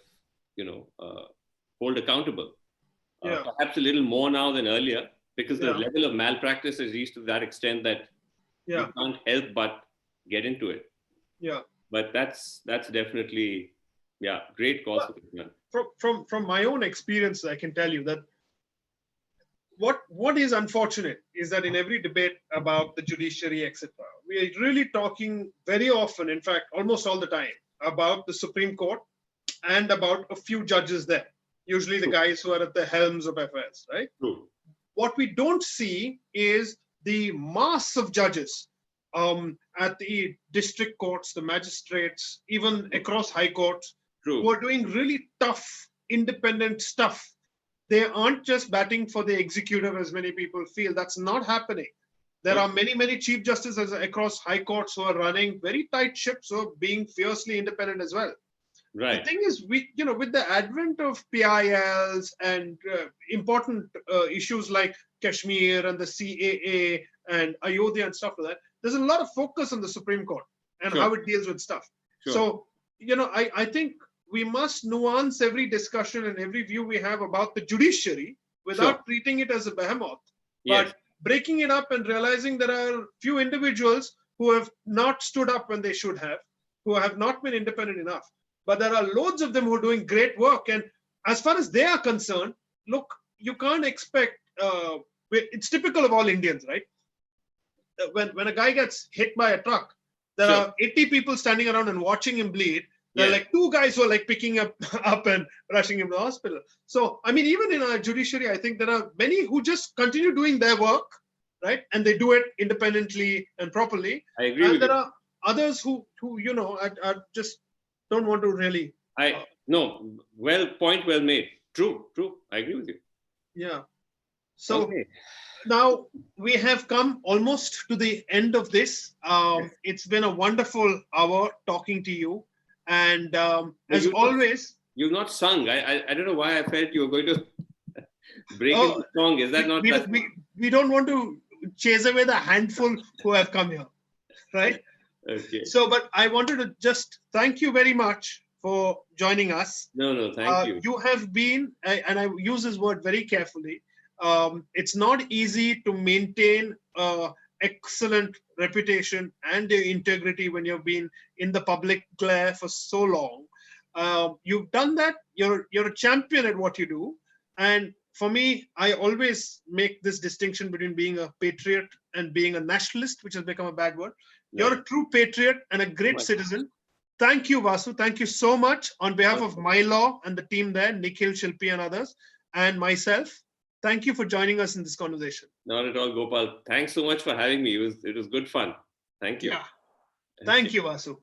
hold accountable. Perhaps a little more now than earlier, because the level of malpractice has reached to that extent that you can't help but get into it. Yeah. But that's definitely, great cause for concern. From my own experience, I can tell you that what is unfortunate is that in every debate about the judiciary, etc., we are really talking very often, in fact, almost all the time, about the Supreme Court and about a few judges there. usually the guys who are at the helms of affairs, right? True. What we don't see is the mass of judges at the district courts, the magistrates, even across high courts, True. who are doing really tough, independent stuff. They aren't just batting for the executive, as many people feel. That's not happening. There are many, many chief justices across high courts who are running very tight ships, who are being fiercely independent as well. Right. The thing is, with the advent of PILs and important issues like Kashmir and the CAA and Ayodhya and stuff like that, there's a lot of focus on the Supreme Court and Sure. how it deals with stuff. Sure. So, I think we must nuance every discussion and every view we have about the judiciary without treating it as a behemoth, Yes. but breaking it up and realizing there are few individuals who have not stood up when they should have, who have not been independent enough. But there are loads of them who are doing great work. And as far as they are concerned, look, you can't expect, it's typical of all Indians, right? When a guy gets hit by a truck, there are 80 people standing around and watching him bleed. There are like 2 guys who are like picking him up and rushing him to the hospital. So, I mean, even in our judiciary, I think there are many who just continue doing their work, right? And they do it independently and properly. I agree and with there you. are others who are just don't want to really. No, point well made. True. I agree with you. Yeah. So now we have come almost to the end of this. It's been a wonderful hour talking to you. And as always, you've not sung. I don't know why I felt you were going to break into song. Is that not? We don't want to chase away the handful who have come here, right? Okay. So, but I wanted to just thank you very much for joining us. No, thank you. You have been, and I use this word very carefully, it's not easy to maintain excellent reputation and integrity when you've been in the public glare for so long. You've done that. You're a champion at what you do. And for me, I always make this distinction between being a patriot and being a nationalist, which has become a bad word. You're a true patriot and a great citizen. Thank you, Vasu. Thank you so much on behalf of myLaw and the team there, Nikhil, Shilpi and others, and myself. Thank you for joining us in this conversation. Not at all, Gopal. Thanks so much for having me. It was good fun. Thank you. Yeah. Thank you, Vasu.